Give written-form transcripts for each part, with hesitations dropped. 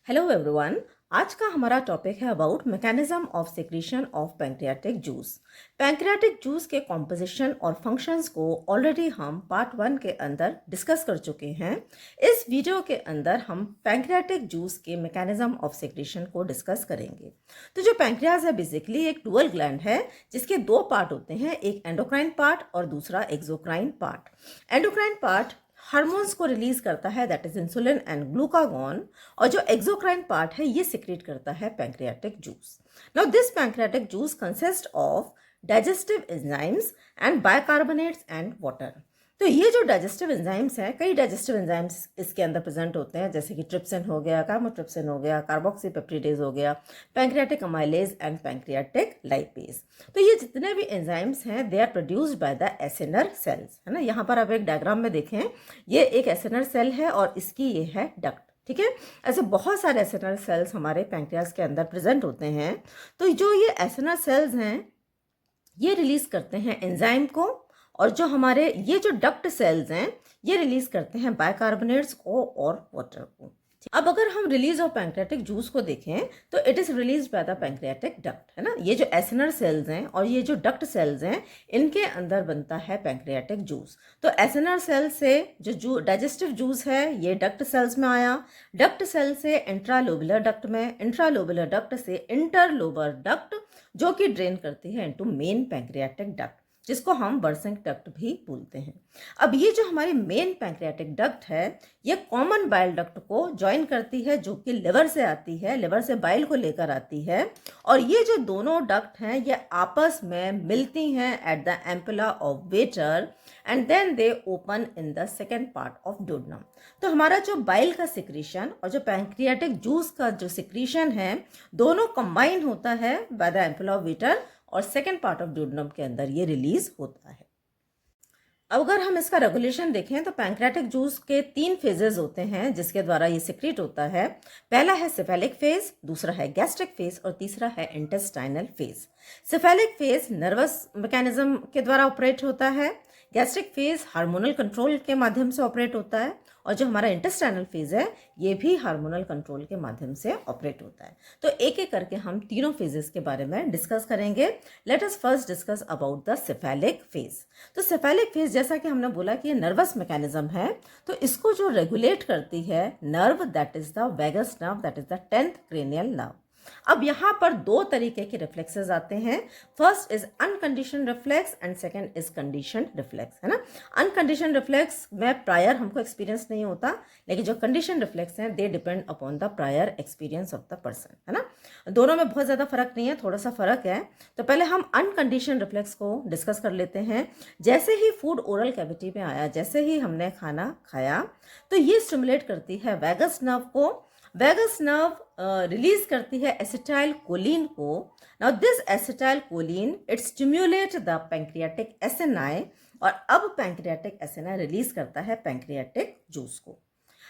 Hello everyone. आज का हमारा टॉपिक है about mechanism of secretion of pancreatic juice. Pancreatic juice के कॉम्पोजिशन और फंक्शंस को ऑलरेडी हम पार्ट 1 के अंदर डिस्कस कर चुके हैं। इस वीडियो के अंदर हम पैंक्रियाटिक जूस के मैकेनिज्म ऑफ सिक्रीशन को डिस्कस करेंगे। तो जो पैंक्रियाज है बेसिकली एक डुअल ग्लैंड है जिसके दो पार्ट होते हैं, एक एंडोक्राइन पार्ट और दूसरा exocrine part. Endocrine part hormones को रिलीज करता है, that is insulin and glucagon, और जो एक्सोक्राइन पार्ट है ये सिक्रेट करता है pancreatic juice. Now this pancreatic juice consist of digestive enzymes and bicarbonates and water. तो ये जो डाइजेस्टिव एंजाइम्स हैं, कई डाइजेस्टिव एंजाइम्स इसके अंदर प्रेजेंट होते हैं, जैसे कि ट्रिप्सिन हो गया, कार्बोट्रिप्सिन हो गया, कार्बोक्सीपेप्टिडेज हो गया, pancreatic amylase and pancreatic lipase. तो ये जितने भी एंजाइम्स हैं they are produced by the acinar cells, है ना। यहाँ पर आप एक डायग्राम में देखें, ये एक एसिनर सेल है और इसकी ये है डक्ट, ठीक है। ऐसे बहुत सारे एसिनर सेल्स हमारे पैंक्रियाज के अंदर प्रेजेंट होते हैं। तो जो ये एसिनर सेल्स हैं ये रिलीज करते हैं एंजाइम को, और जो हमारे ये जो डक्ट सेल्स हैं ये रिलीज करते हैं बाइकार्बोनेट्स को और वाटर को। अब अगर हम रिलीज ऑफ पैंक्रियाटिक जूस को देखें तो it is release by the pancreatic duct, है ना। ये जो एसिनर सेल्स हैं और ये जो डक्ट सेल्स हैं इनके अंदर बनता है पैंक्रियाटिक जूस। तो एसिनर सेल से जो डाइजेस्टिव जूस है ये डक्ट सेल्स में आया, डक्ट सेल से इंट्रालोबुलर डक्ट में, इंट्रालोबुलर डक्ट से इंटरलोबर डक्ट जो कि ड्रेन करती है इनटू मेन पैंक्रियाटिक डक्ट, जिसको हम बर्सिंग डक्ट भी बोलते हैं। अब ये जो हमारी मेन पैंक्रियाटिक डक्ट है ये कॉमन बाइल डक्ट को ज्वाइन करती है जो कि लिवर से आती है, लिवर से बाइल को लेकर आती है, और ये जो दोनों डक्ट हैं ये आपस में मिलती हैं at the ampulla of Vater and then they open in the second part of duodenum. तो हमारा जो बाइल का सिक्रीशन और जो पैंक्रियाटिक जूस का जो सिक्रीशन है दोनों कंबाइन होता है by the ampulla of waiter और सेकेंड पार्ट ऑफ डुओडेनम के अंदर ये रिलीज होता है। अब अगर हम इसका रेगुलेशन देखें तो पैंक्रियाटिक जूस के 3 फेजेस होते हैं जिसके द्वारा ये सिक्रीट होता है। पहला है सेफेलिक फेज, दूसरा है गैस्ट्रिक फेज और तीसरा है intestinal phase. Cephalic phase nervous mechanism के द्वारा ऑपरेट होता है, गैस्ट्रिक फेज हार्मोनल कंट्रोल के माध्यम से ऑपरेट होता है, और जो हमारा इंटेस्टाइनल फेज है ये भी हार्मोनल कंट्रोल के माध्यम से ऑपरेट होता है। तो एक एक करके हम तीनों फेजेस के बारे में डिस्कस करेंगे। Let us first discuss about the cephalic phase. तो सेफेलिक फेज जैसा कि हमने बोला कि ये नर्वस मैकेनिज्म है, तो इसको जो रेगुलेट करती है nerve that is the vagus nerve, that is the 10th cranial nerve. अब यहाँ पर 2 तरीके के रिफ्लेक्सेस आते हैं। First is unconditioned reflex and second is conditioned reflex, है ना। अनकंडीशन रिफ्लेक्स में प्रायर हमको एक्सपीरियंस नहीं होता, लेकिन जो कंडीशन रिफ्लेक्स हैं they depend upon the prior experience of the person, है ना। दोनों में बहुत ज़्यादा फर्क नहीं है, थोड़ा सा फर्क है। तो पहले हम अनकंडीशन रिफ्लेक्स को डिस्कस कर लेते हैं। जैसे ही फूड ओरल कैविटी में आया, जैसे ही हमने खाना खाया, तो ये स्टिमुलेट करती है वैगस नर्व को। वैगस नर्व रिलीज करती है एसिटाइल कोलिन को। Now this acetyl choline it stimulate the pancreatic acini, और अब पैंक्रियाटिक एसिनाई रिलीज करता है पैंक्रियाटिक जूस को।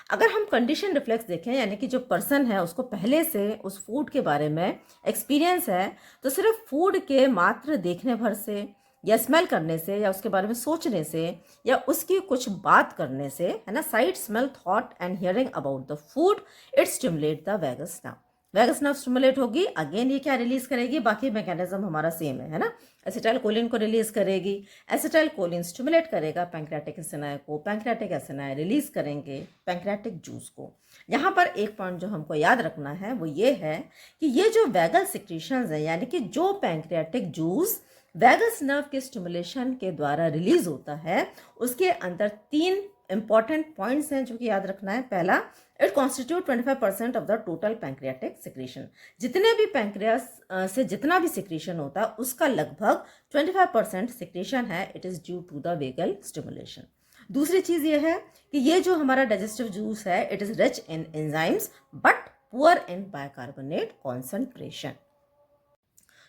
अगर हम कंडीशन रिफ्लेक्स देखें, यानी कि जो पर्सन है उसको पहले से उस फूड के बारे में एक्सपीरियंस है, तो सिर्फ फूड के मात्र देखने भर से या स्मेल करने से या उसके बारे में सोचने से या उसकी कुछ बात करने से, है ना, site smell thought and hearing about the food it stimulate the vagus nerve. Vagus nerve stimulate होगी, अगेन ये क्या रिलीज करेगी, बाकी मैकेनिज्म हमारा सेम है ना। एसिटाइल कोलिन को रिलीज करेगी, एसिटाइल कोलिन स्टिमुलेट करेगा पैंक्रियाटिक एसिनाई को, पैंक्रियाटिक एसिनाई रिलीज करेंगे पैंक्रियाटिक जूस को। यहाँ पर एक पॉइंट जो हमको याद रखना है वो ये है कि ये जो वैगल सिक्रीशंस है, यानी कि जो पैंक्रियाटिक जूस वैगस नर्व के स्टिमुलेशन के द्वारा रिलीज होता है, उसके अंदर 3 इंपॉर्टेंट पॉइंट्स हैं जो कि याद रखना है। पहला, it constitute 25% of the total pancreatic secretion. जितने भी पैंक्रियास से जितना भी सिक्रीशन होता है उसका लगभग 25% सिक्रीशन है, it is due to the vagal stimulation. दूसरी चीज ये है कि ये जो हमारा डाइजेस्टिव जूस है it is rich in enzymes but poor in bicarbonate concentration.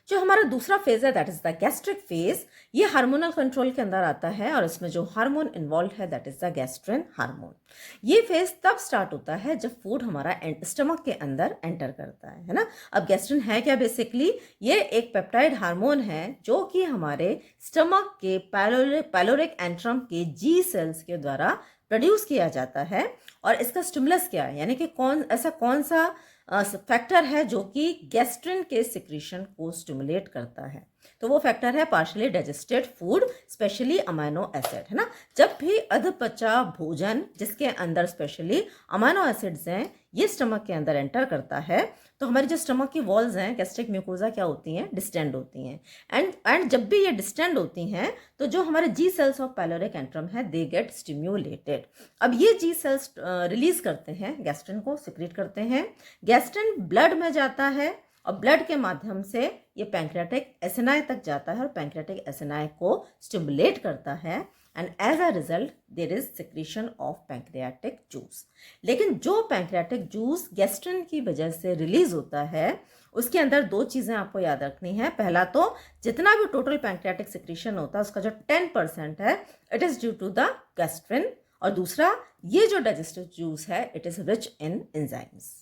जो हमारा दूसरा फेज है that is the gastric phase, ये हार्मोनल कंट्रोल के अंदर आता है, और इसमें जो हार्मोन इन्वॉल्व है that is the gastrin hormone. ये फेज तब स्टार्ट होता है जब फूड हमारा स्टमक के अंदर एंटर करता है ना। अब गैस्ट्रिन है क्या, बेसिकली ये एक पेप्टाइड हार्मोन है जो कि हमारे स्टमक के पैलोरिक एंट्रम के जी सेल्स के द्वारा प्रोड्यूस किया जाता है। और इसका स्टिमुलस क्या है, यानी कि कौन सा फैक्टर है जो कि गैस्ट्रिन के सिक्रीशन को स्टिमुलेट करता है। तो वो फैक्टर है partially digested food, specially amino acid, है ना। जब भी अधपचा भोजन जिसके अंदर स्पेशली अमाइनो एसिड्स हैं ये स्टमक के अंदर एंटर करता है तो हमारी जो स्टमक की वॉल्स हैं, गैस्ट्रिक म्यूकोजा, क्या होती हैं, डिस्टेंड होती हैं। एंड जब भी ये डिस्टेंड होती हैं तो जो हमारे जी सेल्स ऑफ पाइलोरिक एंट्रम है दे गेट स्टिम्युलेटेड। अब ये जी सेल्स रिलीज करते हैं, गैस्ट्रिन को सिक्रीट करते हैं। गैस्ट्रिन ब्लड में जाता है और ब्लड के माध्यम से ये पैंक्रियाटिक एसिनाई तक जाता है और पैंक्रियाटिक एसिनाई को स्टिमुलेट करता है and as a result there is secretion of pancreatic juice. लेकिन जो पैंक्रियाटिक जूस गैस्ट्रिन की वजह से रिलीज होता है उसके अंदर दो चीज़ें आपको याद रखनी है। पहला तो जितना भी टोटल पैंक्रियाटिक सिक्रीशन होता है उसका जो 10% है it is due to the gastrin, और दूसरा ये जो डाइजेस्टिव जूस है it is rich in enzymes.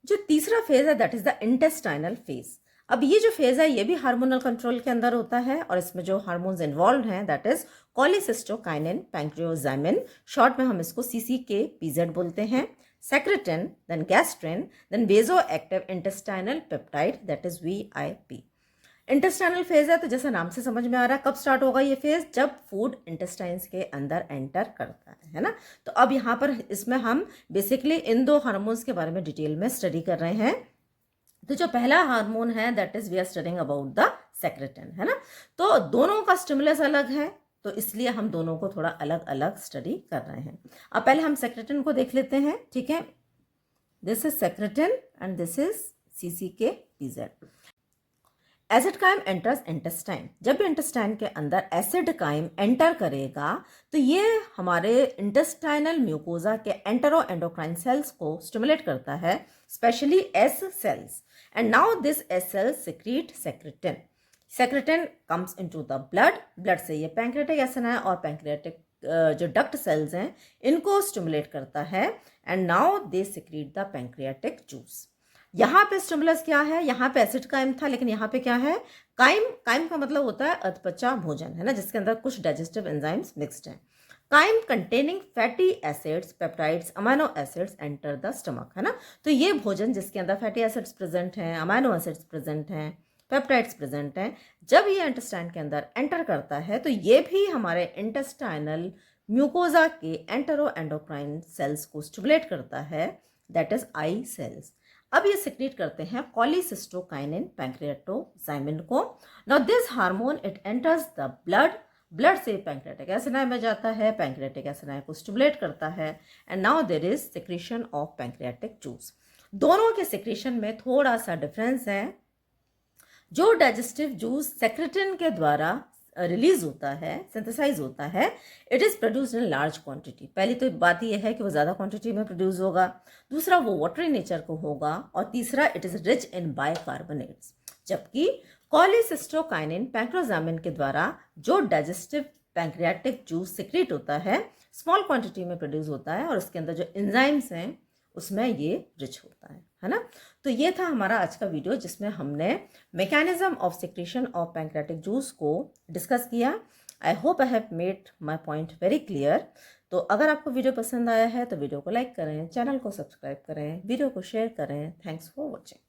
जो तीसरा फेज है that is the intestinal phase. अब ये जो फेज है ये भी हार्मोनल कंट्रोल के अंदर होता है और इसमें जो हार्मोन्स इन्वॉल्व हैं that is cholecystokinin, pancreozymin, short में हम इसको CCK-PZ बोलते हैं, secretin, then gastrin, then vaso active intestinal peptide that is VIP। Intestinal phase है तो जैसा नाम से समझ में आ रहा है कब स्टार्ट होगा ये फेज, जब फूड इंटेस्टाइन्स के अंदर एंटर करता है ना। तो अब यहाँ पर इसमें हम बेसिकली इन दो हार्मोन्स के बारे में डिटेल में स्टडी कर रहे हैं। तो जो पहला हार्मोन है that is we are studying about the secretin, है ना। तो दोनों का स्टिमुलस अलग है तो इसलिए हम दोनों को थोड़ा अलग अलग स्टडी कर रहे हैं। अब पहले हम सेक्रेटिन को देख लेते हैं, ठीक है। This is secretin and this is CCK-PZ। Acid chyme enters intestine. जब भी इंटेस्टाइन के अंदर एसिड काइम एंटर करेगा तो ये हमारे इंटेस्टाइनल म्यूकोजा के एंटेरो एंडोक्राइन सेल्स को स्टिमुलेट करता है, specially S cells, and now this S cells secrete secretin. Secretin comes into the blood से ये पैंक्रियाटिक एसिनाई और पैंक्रियाटिक जो डक्ट सेल्स हैं इनको स्टिमुलेट करता है and now they secrete the pancreatic juice. यहाँ पे स्टिमुलस क्या है, यहाँ पे एसिड काइम था लेकिन यहाँ पे क्या है, काइम। काइम का मतलब होता है अधपचा भोजन, है ना, जिसके अंदर कुछ डाइजेस्टिव एंजाइम्स मिक्स्ड हैं। Chyme containing fatty acids, peptides, amino acids enter the stomach, है ना। तो ये भोजन जिसके अंदर फैटी एसिड्स प्रेजेंट हैं, अमाइनो एसिड्स प्रेजेंट हैं, पेप्टाइड्स प्रेजेंट हैं, जब ये इंटेस्टाइन के अंदर एंटर करता है तो ये भी हमारे इंटेस्टाइनल म्यूकोजा के एंटेरो एंडोक्राइन सेल्स को स्टिमुलेट करता है, दैट इज I सेल्स। अब ये सिक्रीट करते हैं कोलिसिस्टोकाइनिन, पैंक्रियाटोजाइमिन को। Now this hormone it enters the blood से पैंक्रियाटिक एसिनाई में जाता है, पैंक्रियाटिक एसिनाई को स्टिमुलेट करता है and now there is secretion of pancreatic juice. दोनों के सिक्रीशन में थोड़ा सा डिफरेंस है। जो डाइजेस्टिव जूस सेक्रेटिन के द्वारा रिलीज होता है, सिंथेसाइज होता है, it is produced in large quantity. पहली तो बात यह है कि वो ज़्यादा क्वांटिटी में प्रोड्यूस होगा, दूसरा वो वाटरी नेचर को होगा, और तीसरा it is rich in bicarbonates. जबकि कोलिसिस्टोकाइनिन, पैंक्रियोजाइमिन के द्वारा जो डाइजेस्टिव पैंक्रियाटिक जूस सिक्रीट होता है स्मॉल क्वांटिटी में प्रोड्यूस होता है और उसके अंदर जो एंजाइम्स हैं उसमें ये रिच होता है ना। तो ये था हमारा आज का वीडियो जिसमें हमने mechanism of secretion of pancreatic juice को डिस्कस किया। I hope I have made my point very clear. तो अगर आपको वीडियो पसंद आया है तो वीडियो को लाइक करें, चैनल को सब्सक्राइब करें, वीडियो को शेयर करें। Thanks for watching.